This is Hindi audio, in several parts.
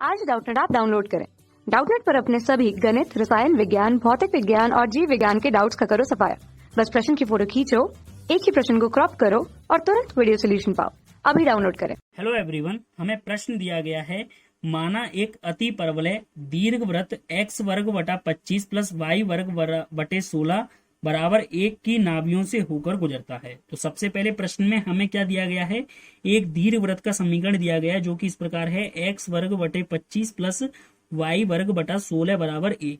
आज डाउटनेट ऐप डाउनलोड करें। डाउटनेट पर अपने सभी गणित, रसायन विज्ञान, भौतिक विज्ञान और जीव विज्ञान के डाउट्स का करो सफाया। बस प्रश्न की फोटो खींचो, एक ही प्रश्न को क्रॉप करो और तुरंत वीडियो सोल्यूशन पाओ। अभी डाउनलोड करें। हेलो एवरीवन, हमें प्रश्न दिया गया है, माना एक अति परवलय दीर्घवृत्त x वर्ग बटा 25 प्लस y वर्ग बटे 16 बराबर 1 की नाभियों से होकर गुजरता है। तो सबसे पहले प्रश्न में हमें क्या दिया गया है, एक दीर्घवृत्त का समीकरण दिया गया है जो कि इस प्रकार है, x वर्ग बटे 25 प्लस y वर्ग बटा 16 बराबर 1।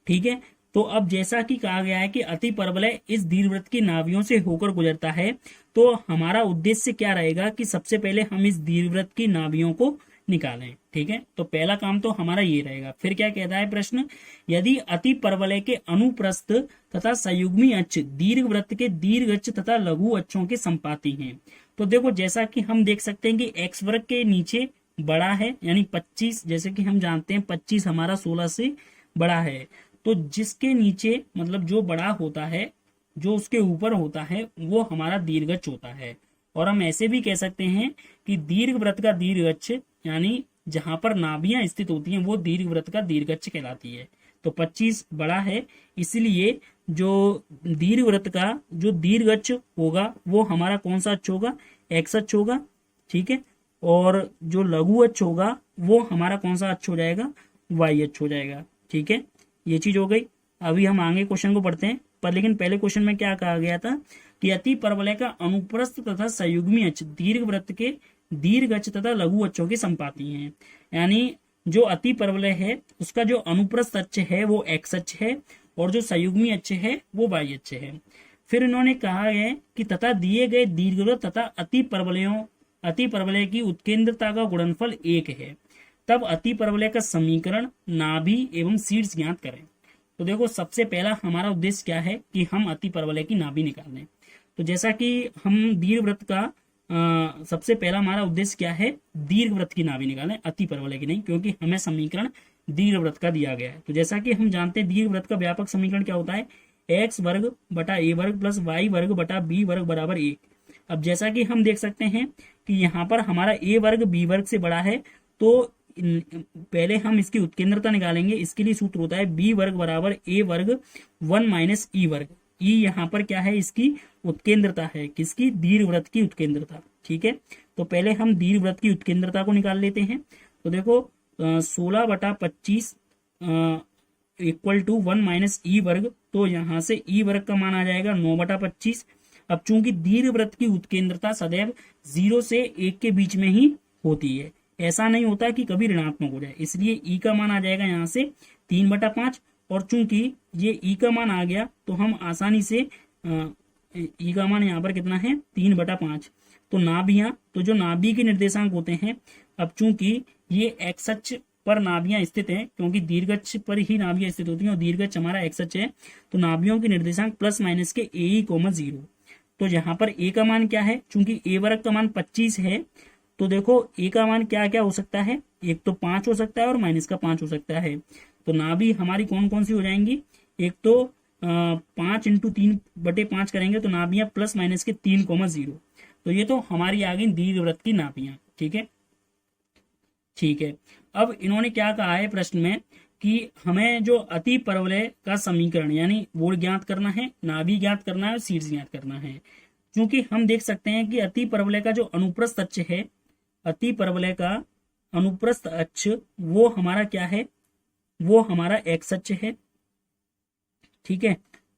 ठीक है, तो अब जैसा कि कहा गया है कि अति परवलय इस दीर्घवृत्त की नाभियों से होकर गुजरता है, तो हमारा उद्देश्य क्या रहेगा कि सबसे पहले हम इस दीर्घवृत्त की नाभियों को निकालें। ठीक है, तो पहला काम तो हमारा ये रहेगा। फिर क्या कहता है प्रश्न, यदि अति परवलय के अनुप्रस्थ तथा संयुग्मी अक्ष दीर्घवृत्त के दीर्घ अक्ष तथा लघु अक्षों के संपाती हैं। तो देखो, जैसा कि हम देख सकते हैं कि एक्स वर्ग के नीचे बड़ा है, यानी 25, जैसे कि हम जानते हैं 25 हमारा 16 से बड़ा है, तो जिसके नीचे मतलब जो बड़ा होता है, जो उसके ऊपर होता है, वो हमारा दीर्घ होता है। और हम ऐसे भी कह सकते हैं कि दीर्घवृत्त का दीर्घ यानी जहां पर नाभियां स्थित होती हैं वो दीर्घवृत्त का दीर्घ कहलाती है। तो 25 बड़ा है, इसलिए जो दीर्घवृत्त का जो दीर्घ होगा वो हमारा कौन सा अक्ष होगा, एक्स अक्ष होगा। ठीक है, और जो लघु अक्ष होगा वो हमारा कौन सा अक्ष हो जाएगा, वाई अक्ष हो जाएगा। ठीक है, ये चीज हो गई। अभी हम आगे क्वेश्चन को पढ़ते हैं, पर लेकिन पहले क्वेश्चन में क्या कहा गया था कि अति परवलय का अनुप्रस्थ तथा संयुग्मी अक्ष दीर्घवृत्त के दीर्घ अक्ष तथा लघु अक्षों के संपाती हैं। यानी जो अति परवलय है उसका जो अनुप्रस्थ अक्ष है वो एक्स अक्ष है और जो संयुग्मी अक्ष है वो वाई अक्ष है। फिर इन्होंने कहा है कि तथा दिए गए दीर्घवृत्त तथा अति परवलय की उत्केंद्रता का गुणनफल 1 है, तब अति परवलय का समीकरण, नाभि एवं शीर्ष ज्ञात करें। तो देखो, सबसे पहला हमारा उद्देश्य क्या है कि हम अति परवलय की नाभि निकालें। तो जैसा कि हम दीर्घवृत्त का सबसे पहला हमारा उद्देश्य क्या है, दीर्घवृत्त की नाभि निकालें, अति परवलय की नहीं, क्योंकि हमें समीकरण दीर्घवृत्त का दिया गया है। तो जैसा कि हम जानते हैं दीर्घवृत्त का व्यापक समीकरण क्या होता है, एक्स वर्ग बटा ए वर्ग प्लस वाई वर्ग बटा बी वर्ग बराबर 1। अब जैसा कि हम देख सकते हैं कि यहाँ पर हमारा ए वर्ग बी वर्ग से बड़ा है, तो पहले हम इसकी उत्केंद्रता निकालेंगे। इसके लिए सूत्र होता है बी वर्ग बराबर ए वर्ग 1 माइनस ई वर्ग। ई यहाँ पर क्या है, इसकी उत्केंद्रता है, किसकी, दीर्घवृत्त की उत्केंद्रता। ठीक है, तो पहले हम दीर्घवृत्त की उत्केंद्रता को निकाल लेते हैं। तो देखो, 16 बटा 25 इक्वल टू 1 माइनस ई वर्ग, तो यहाँ से ई वर्ग का मान आ जाएगा 9 बटा 25। अब चूंकि दीर्घवृत्त की उत्केंद्रता सदैव 0 से 1 के बीच में ही होती है, ऐसा नहीं होता कि कभी ऋणात्मक हो जाए, इसलिए ई का मान आ जाएगा यहाँ से 3 बटा 5। और चूंकि ये ई का मान आ गया तो हम आसानी से ई का मान यहाँ पर कितना है, 3 बटा 5। तो नाभियां, तो जो नाभि के निर्देशांक होते हैं, अब चूंकि ये एक्स अक्ष पर नाभियां स्थित हैं, क्योंकि दीर्घ अक्ष पर ही नाभियां स्थित होती हैं और दीर्घ अक्ष हमारा एक्स अक्ष है, तो नाभियों के निर्देशांक प्लस माइनस के ए कोमा 0। तो यहाँ पर ए का मान क्या है, चूंकि ए वर्ग का मान 25 है, तो देखो ए का मान क्या क्या हो सकता है, एक तो 5 हो सकता है और माइनस का 5 हो सकता है। तो नाभि हमारी कौन कौन सी हो जाएंगी, एक तो 5 इंटू 3 बटे 5 करेंगे तो नाभियां प्लस माइनस के 3,0। तो ये तो हमारी आ गई दीर्घवृत्त की नाभियां। ठीक है, ठीक है। अब इन्होंने क्या कहा है प्रश्न में कि हमें जो अति परवलय का समीकरण यानी वो ज्ञात करना है, नाभि ज्ञात करना है और शीर्ष ज्ञात करना है। क्योंकि हम देख सकते हैं कि अति परवलय का जो अनुप्रस्थ अक्ष है, अति परवलय का अनुप्रस्थ अक्ष वो हमारा क्या है, वो हमारा एक्स अक्ष है। ठीक है,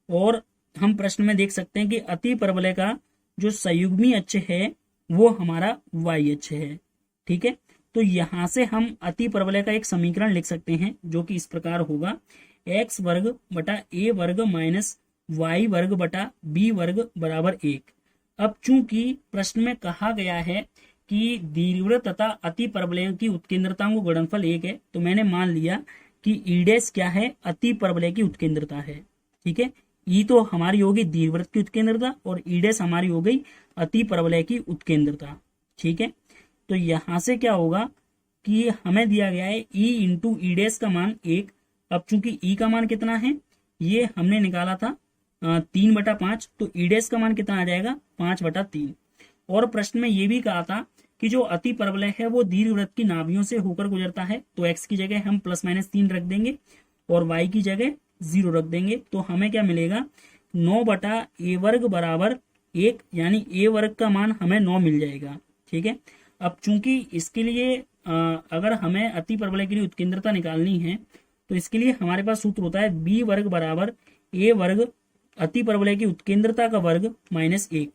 और हम प्रश्न में देख सकते हैं कि अति परवलय का जो संयुग्मी अक्ष है वो हमारा वाई अक्ष है। ठीक है, तो यहां से हम अति परवलय का एक समीकरण लिख सकते हैं जो कि इस प्रकार होगा, एक्स वर्ग बटा ए वर्ग माइनस वाई वर्ग बटा बी वर्ग बराबर 1। अब चूंकि प्रश्न में कहा गया है कि दीर्घवृत्त तथा अति परवलय की उत्केंद्रताओं का गुणनफल 1 है, तो मैंने मान लिया कि ई डैश क्या है, अति परवलय की उत्केंद्रता है। ठीक है, ई तो हमारी हो गई दीर्घवृत्त की उत्केंद्रता और ई डैश हमारी हो गई अति परवलय की उत्केंद्रता। ठीक है, तो यहां से क्या होगा कि हमें दिया गया है ई इंटू ई डैश का मान 1। अब चूंकि ई का मान कितना है, ये हमने निकाला था 3 बटा 5, तो ई डैश का मान कितना आ जाएगा, 5 बटा 3। और प्रश्न में ये भी कहा था कि जो अति परवलय है वो दीर्घवृत्त की नाभियों से होकर गुजरता है, तो x की जगह हम ±3 रख देंगे और y की जगह 0 रख देंगे। तो हमें क्या मिलेगा, 9/a² बराबर 1, यानी a वर्ग का मान हमें 9 मिल जाएगा। ठीक है, अब चूंकि इसके लिए अगर हमें अति परवलय के लिए उत्केंद्रता निकालनी है तो इसके लिए हमारे पास सूत्र होता है b² बराबर a² अति परवलय की उत्केंद्रता का वर्ग -1।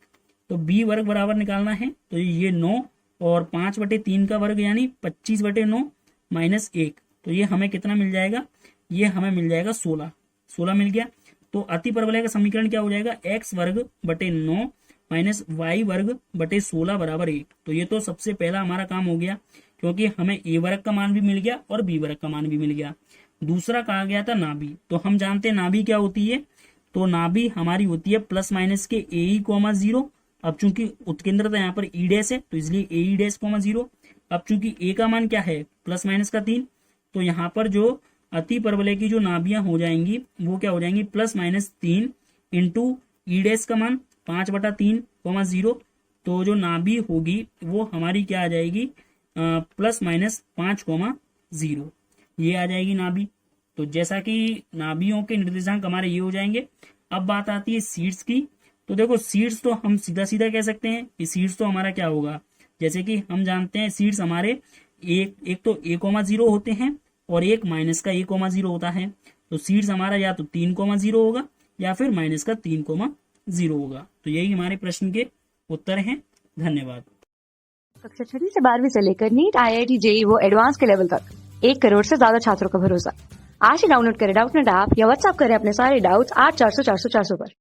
तो b² बराबर निकालना है तो ये 9 और 5/3 का वर्ग यानी 25/9 -1, तो ये हमें कितना मिल जाएगा, ये हमें मिल जाएगा 16 मिल गया। तो अति परवलय का समीकरण क्या हो जाएगा, x²/9 y²/16 बराबर 1। तो ये तो सबसे पहला हमारा काम हो गया, क्योंकि हमें a वर्ग का मान भी मिल गया और b वर्ग का मान भी मिल गया। दूसरा कहा गया था नाभि, तो हम जानते हैं नाभि क्या होती है, तो नाभि हमारी होती है ± के ae, 0। अब चूंकि उत्केंद्रता यहाँ पर e' है तो इसलिए ae', 0। अब चूंकि a का मान क्या है, ±3, तो यहाँ पर जो अति परवलय की जो नाभियां हो जाएंगी वो क्या हो जाएंगी, +-3 इंटू e' का मान 5/3, 0। तो जो नाभि होगी वो हमारी क्या आ जाएगी, +-5, 0, ये आ जाएगी नाभि। तो जैसा कि नाभियों के निर्देशांक हमारे ये हो जाएंगे। अब बात आती है सीड्स की, तो देखो सीड्स तो हम सीधा सीधा कह सकते हैं कि सीड्स तो हमारा क्या होगा, जैसे कि हम जानते हैं सीड्स हमारे एक तो a,0 होते हैं और एक -a,0 होता है। तो सीड्स हमारा या तो 3,0 होगा या फिर -3,0 होगा। तो यही हमारे प्रश्न के उत्तर हैं। धन्यवाद। कक्षा 6वीं से 12वीं से लेकर नीट, IIT, JEE वो एडवांस के लेवल तक 1 करोड़ से ज्यादा छात्रों का भरोसा। आज ही डाउनलोड करें डाउटनेट ऐप या व्हाट्सएप करें अपने सारे डाउट्स 8400 400 400 पर।